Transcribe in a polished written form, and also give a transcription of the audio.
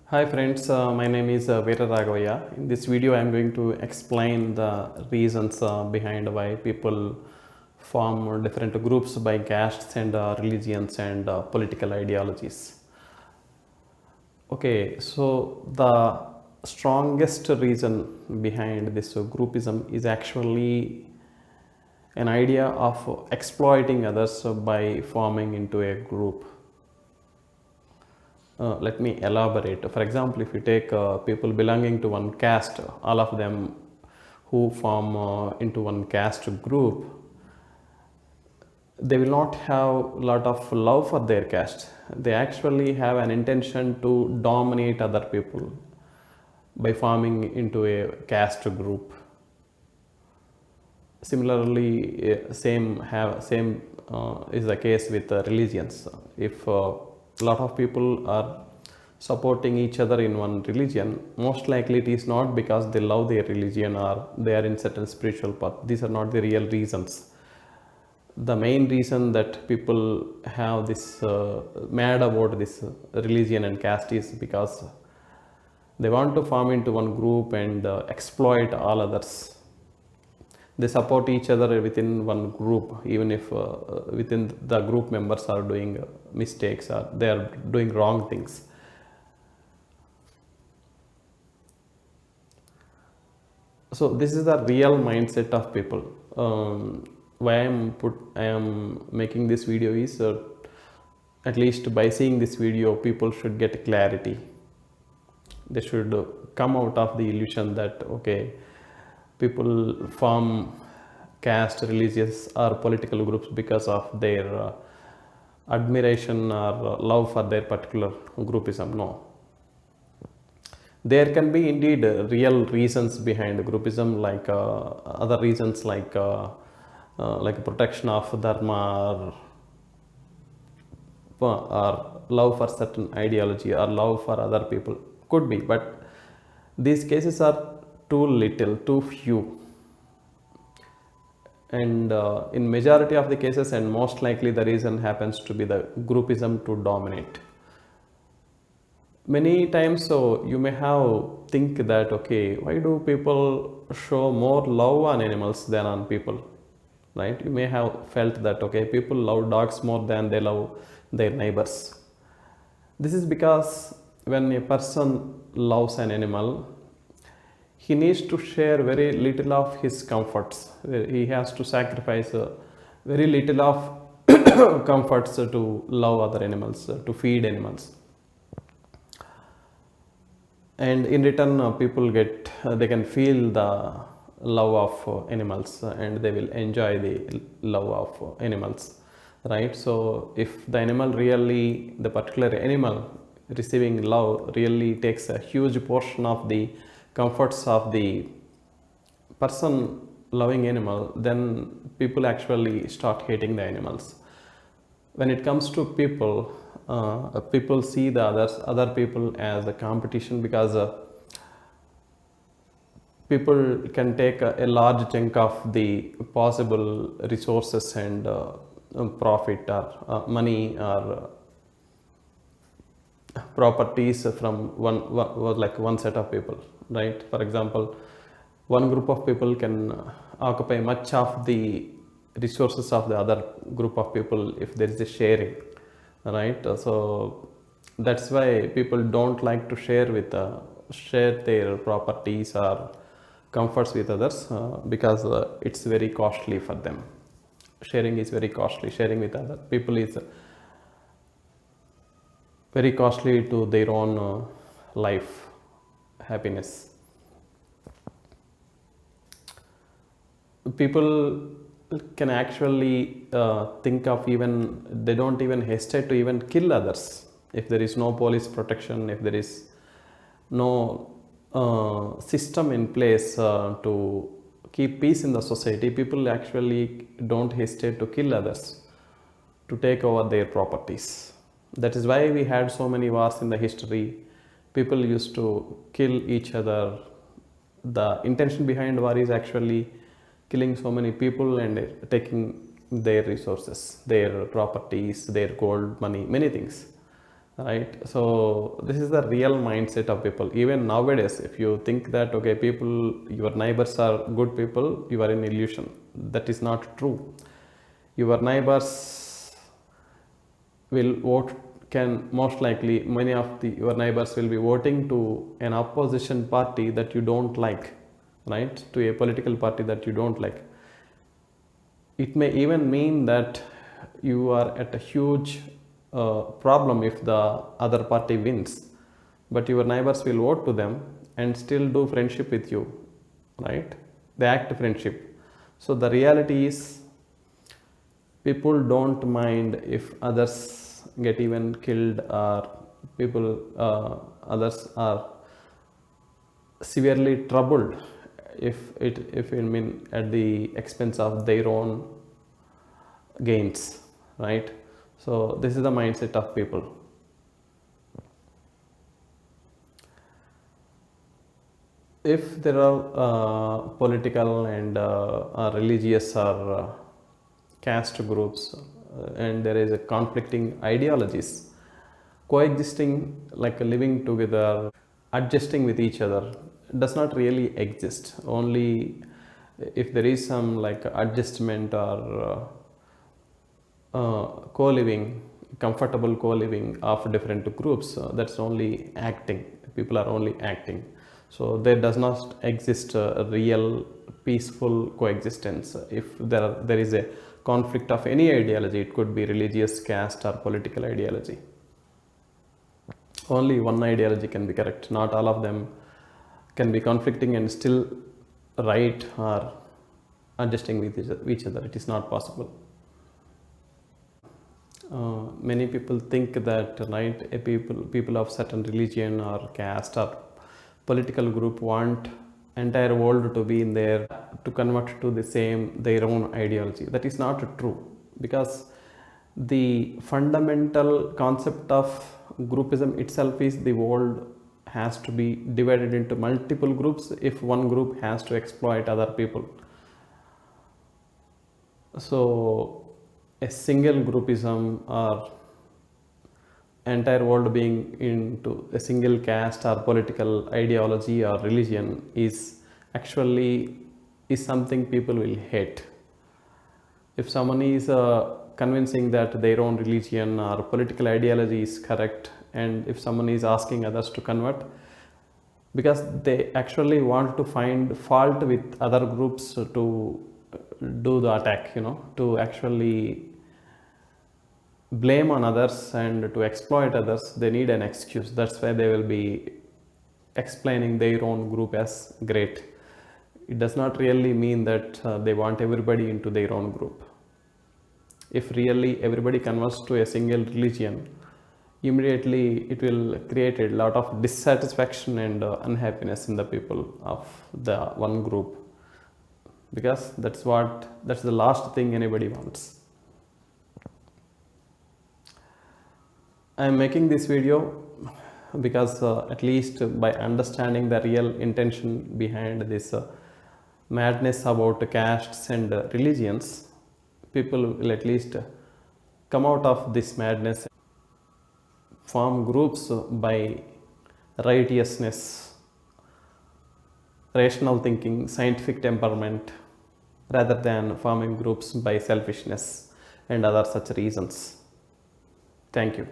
Hi friends, my name is Veera Raghavaiah. In this video I am going to explain the reasons behind why people form different groups by castes and religions and political ideologies. Okay, so the strongest reason behind this groupism is actually an idea of exploiting others by forming into a group. Let me elaborate. For example, if you take people belonging to one caste, all of them who form into one caste group, they will not have a lot of love for their caste. They actually have an intention to dominate other people by forming into a caste group. Similarly, same is the case with religions. If a lot of people are supporting each other in one religion, most likely it is not because they love their religion or they are in certain spiritual path. These are not the real reasons. The main reason that people have this mad about this religion and caste is because they want to form into one group and exploit all others. They support each other within one group, even if within the group members are doing mistakes or they are doing wrong things. So this is the real mindset of people. Why I am making this video is at least by seeing this video, people should get clarity. They should come out of the illusion that okay, people form caste, religious or political groups because of their admiration or love for their particular groupism. No, there can be indeed real reasons behind groupism, like other reasons like protection of dharma or love for certain ideology or love for other people could be, but these cases are too little, too few, and in majority of the cases and most likely the reason happens to be the groupism to dominate. Many times so you may have think that okay, why do people show more love on animals than on people, right? You may have felt that okay, people love dogs more than they love their neighbors. This is because when a person loves an animal, he needs to share very little of his comforts. He has to sacrifice very little of comforts to love other animals, to feed animals. And in return, people get, they can feel the love of animals and they will enjoy the love of animals, right? So if the animal really, the particular animal receiving love really takes a huge portion of the comforts of the person loving animal, then people actually start hating the animals. When it comes to people, people see the other people as a competition because people can take a large chunk of the possible resources and profit or money or properties from one set of people, right? For example, one group of people can occupy much of the resources of the other group of people if there is a sharing, right? So that's why people don't like to share their properties or comforts with others because it's very costly for them. Sharing is very costly. Sharing with other people is very costly to their own life happiness. People can actually think of, even they don't even hesitate to even kill others if there is no police protection, if there is no system in place to keep peace in the society. People actually don't hesitate to kill others to take over their properties. That is why we had so many wars in the history. People used to kill each other. The intention behind war is actually killing so many people and taking their resources, their properties, their gold, money, many things. right? So this is the real mindset of people. Even nowadays, if you think that okay, people, your neighbors are good people, you are in illusion. That is not true. Your neighbors will vote, can most likely many of the your neighbors will be voting to an opposition party that you don't like, right? To a political party that you don't like. It may even mean that you are at a huge problem if the other party wins, but your neighbors will vote to them and still do friendship with you, right? They act friendship. So the reality is people don't mind if others get even killed, or people others are severely troubled if it mean at the expense of their own gains, right? So this is the mindset of people. If there are political and religious or caste groups, and there is a conflicting ideologies coexisting, like living together, adjusting with each other, does not really exist. Only if there is some like adjustment or co-living, comfortable co-living of different groups, that's only acting. People are only acting. So there does not exist a real peaceful coexistence. If there is a conflict of any ideology, it could be religious, caste or political ideology. Only one ideology can be correct. Not all of them can be conflicting and still right or adjusting with each other. It is not possible. Many people think that, right, people of certain religion or caste or political group want entire world to be in there, to convert to the same their own ideology. That is not true, because the fundamental concept of groupism itself is the world has to be divided into multiple groups if one group has to exploit other people. So a single groupism or entire world being into a single caste or political ideology or religion is actually is something people will hate. If someone is convincing that their own religion or political ideology is correct, and if someone is asking others to convert, because they actually want to find fault with other groups to do the attack, to actually blame on others and to exploit others, they need an excuse. That's why they will be explaining their own group as great. It does not really mean that they want everybody into their own group. If really everybody converts to a single religion, immediately it will create a lot of dissatisfaction and unhappiness in the people of the one group, because that's the last thing anybody wants. I am making this video because at least by understanding the real intention behind this madness about castes and religions, people will at least come out of this madness, form groups by righteousness, rational thinking, scientific temperament, rather than forming groups by selfishness and other such reasons. Thank you.